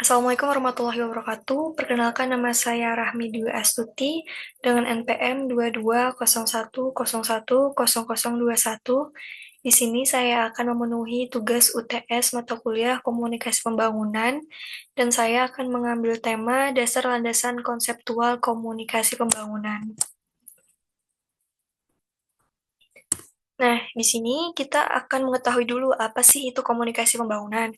Assalamualaikum warahmatullahi wabarakatuh. Perkenalkan nama saya Rahmi Dwi Astuti dengan NPM 2201010021. Di sini saya akan memenuhi tugas UTS mata kuliah Komunikasi Pembangunan dan saya akan mengambil tema Dasar Landasan Konseptual Komunikasi Pembangunan. Nah, di sini kita akan mengetahui dulu apa sih itu komunikasi pembangunan.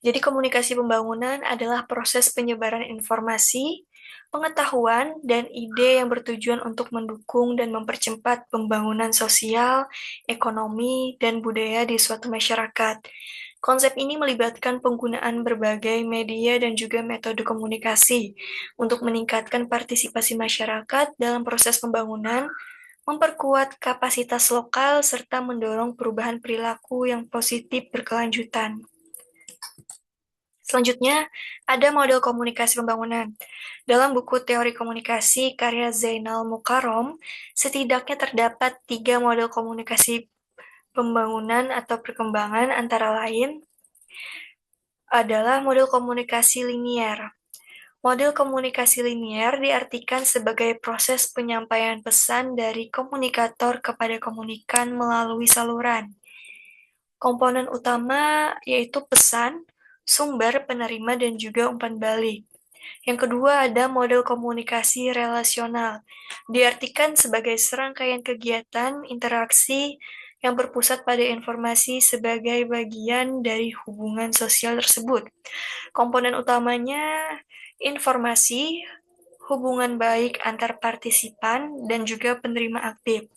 Jadi, komunikasi pembangunan adalah proses penyebaran informasi, pengetahuan, dan ide yang bertujuan untuk mendukung dan mempercepat pembangunan sosial, ekonomi, dan budaya di suatu masyarakat. Konsep ini melibatkan penggunaan berbagai media dan juga metode komunikasi untuk meningkatkan partisipasi masyarakat dalam proses pembangunan, memperkuat kapasitas lokal, serta mendorong perubahan perilaku yang positif berkelanjutan. Selanjutnya, ada model komunikasi pembangunan. Dalam buku Teori Komunikasi karya Zainal Mukarom, setidaknya terdapat 3 model komunikasi pembangunan atau perkembangan, antara lain adalah model komunikasi linier. Model komunikasi linier diartikan sebagai proses penyampaian pesan dari komunikator kepada komunikan melalui saluran. Komponen utama yaitu pesan, sumber, penerima, dan juga umpan balik. Yang kedua ada model komunikasi relasional. Diartikan sebagai serangkaian kegiatan interaksi yang berpusat pada informasi sebagai bagian dari hubungan sosial tersebut. Komponen utamanya informasi, hubungan baik antar partisipan, dan juga penerima aktif.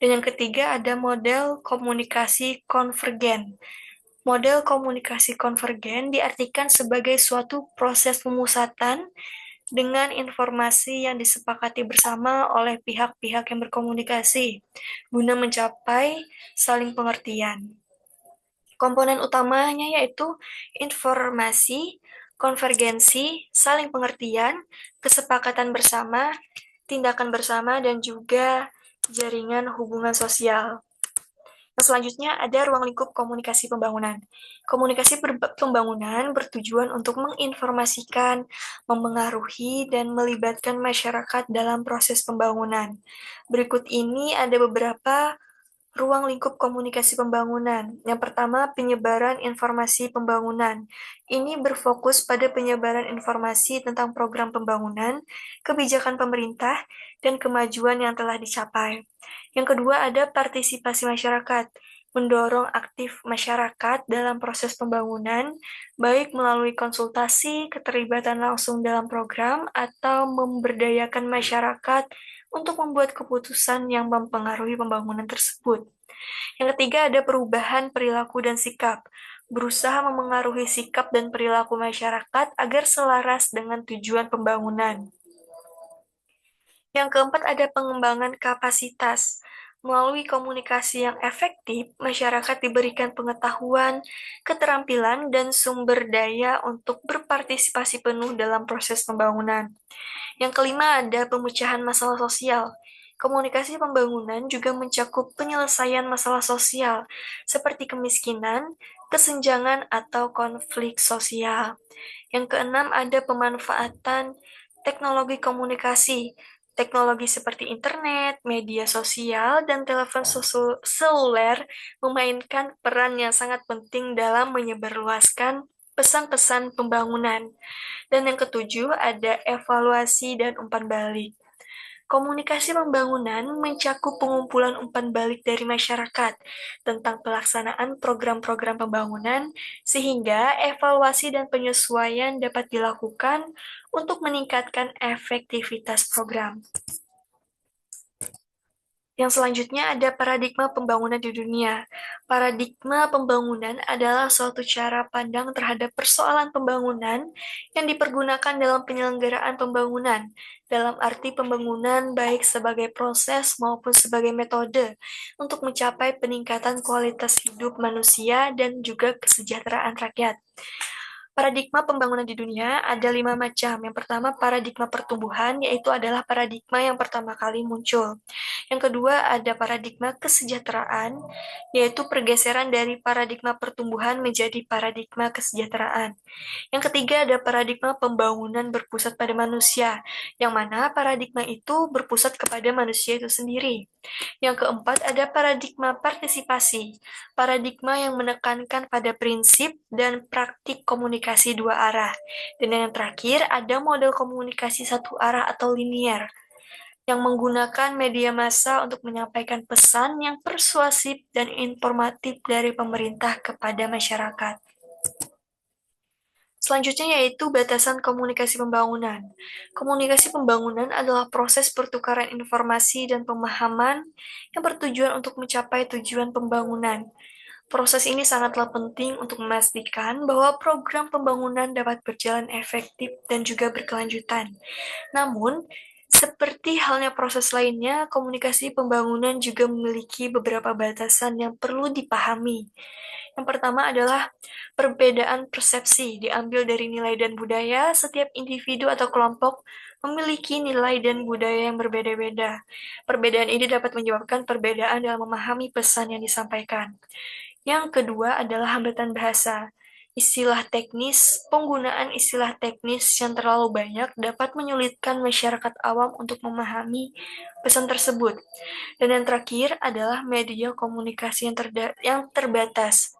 Dan yang ketiga ada model komunikasi konvergen. Model komunikasi konvergen diartikan sebagai suatu proses pemusatan dengan informasi yang disepakati bersama oleh pihak-pihak yang berkomunikasi guna mencapai saling pengertian. Komponen utamanya yaitu informasi, konvergensi, saling pengertian, kesepakatan bersama, tindakan bersama, dan juga jaringan hubungan sosial. Nah, selanjutnya ada ruang lingkup komunikasi pembangunan. Komunikasi pembangunan bertujuan untuk menginformasikan, memengaruhi, dan melibatkan masyarakat dalam proses pembangunan. Berikut ini ada beberapa ruang lingkup komunikasi pembangunan. Yang pertama, penyebaran informasi pembangunan. Ini berfokus pada penyebaran informasi tentang program pembangunan, kebijakan pemerintah, dan kemajuan yang telah dicapai. Yang kedua, ada partisipasi masyarakat. Mendorong aktif masyarakat dalam proses pembangunan, baik melalui konsultasi, keterlibatan langsung dalam program, atau memberdayakan masyarakat untuk membuat keputusan yang mempengaruhi pembangunan tersebut. Yang ketiga ada perubahan perilaku dan sikap. Berusaha memengaruhi sikap dan perilaku masyarakat agar selaras dengan tujuan pembangunan. Yang keempat ada pengembangan kapasitas. Melalui komunikasi yang efektif, masyarakat diberikan pengetahuan, keterampilan, dan sumber daya untuk berpartisipasi penuh dalam proses pembangunan. Yang kelima ada pemecahan masalah sosial. Komunikasi pembangunan juga mencakup penyelesaian masalah sosial, seperti kemiskinan, kesenjangan, atau konflik sosial. Yang keenam ada pemanfaatan teknologi komunikasi. Teknologi seperti internet, media sosial, dan telepon seluler memainkan peran yang sangat penting dalam menyebarluaskan pesan-pesan pembangunan. Dan yang ketujuh ada evaluasi dan umpan balik. Komunikasi pembangunan mencakup pengumpulan umpan balik dari masyarakat tentang pelaksanaan program-program pembangunan, sehingga evaluasi dan penyesuaian dapat dilakukan untuk meningkatkan efektivitas program. Yang selanjutnya ada paradigma pembangunan di dunia. Paradigma pembangunan adalah suatu cara pandang terhadap persoalan pembangunan yang dipergunakan dalam penyelenggaraan pembangunan, dalam arti pembangunan baik sebagai proses maupun sebagai metode untuk mencapai peningkatan kualitas hidup manusia dan juga kesejahteraan rakyat. Paradigma pembangunan di dunia ada 5 macam. Yang pertama, paradigma pertumbuhan, yaitu adalah paradigma yang pertama kali muncul. Yang kedua, ada paradigma kesejahteraan, yaitu pergeseran dari paradigma pertumbuhan menjadi paradigma kesejahteraan. Yang ketiga, ada paradigma pembangunan berpusat pada manusia, yang mana paradigma itu berpusat kepada manusia itu sendiri. Yang keempat, ada paradigma partisipasi, paradigma yang menekankan pada prinsip dan praktik komunikasi dua arah. Dan yang terakhir, ada model komunikasi satu arah atau linier, yang menggunakan media massa untuk menyampaikan pesan yang persuasif dan informatif dari pemerintah kepada masyarakat. Selanjutnya yaitu batasan komunikasi pembangunan. Komunikasi pembangunan adalah proses pertukaran informasi dan pemahaman yang bertujuan untuk mencapai tujuan pembangunan. Proses ini sangatlah penting untuk memastikan bahwa program pembangunan dapat berjalan efektif dan juga berkelanjutan. Namun, seperti halnya proses lainnya, komunikasi pembangunan juga memiliki beberapa batasan yang perlu dipahami. Yang pertama adalah perbedaan persepsi diambil dari nilai dan budaya. Setiap individu atau kelompok memiliki nilai dan budaya yang berbeda-beda. Perbedaan ini dapat menyebabkan perbedaan dalam memahami pesan yang disampaikan. Yang kedua adalah hambatan bahasa. Penggunaan istilah teknis yang terlalu banyak dapat menyulitkan masyarakat awam untuk memahami pesan tersebut. Dan yang terakhir adalah media komunikasi yang terbatas.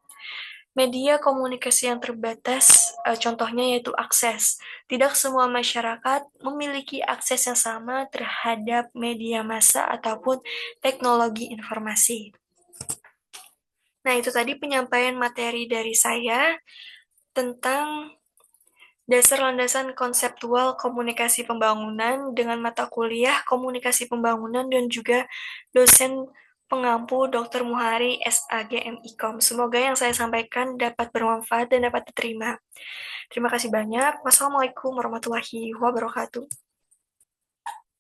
Media komunikasi yang terbatas, contohnya yaitu akses. Tidak semua masyarakat memiliki akses yang sama terhadap media massa ataupun teknologi informasi. Nah, itu tadi penyampaian materi dari saya tentang dasar landasan konseptual komunikasi pembangunan dengan mata kuliah komunikasi pembangunan dan juga dosen pengampu Dr. Muhari SAGMIKOM. Semoga yang saya sampaikan dapat bermanfaat dan dapat diterima. Terima kasih banyak. Wassalamualaikum warahmatullahi wabarakatuh.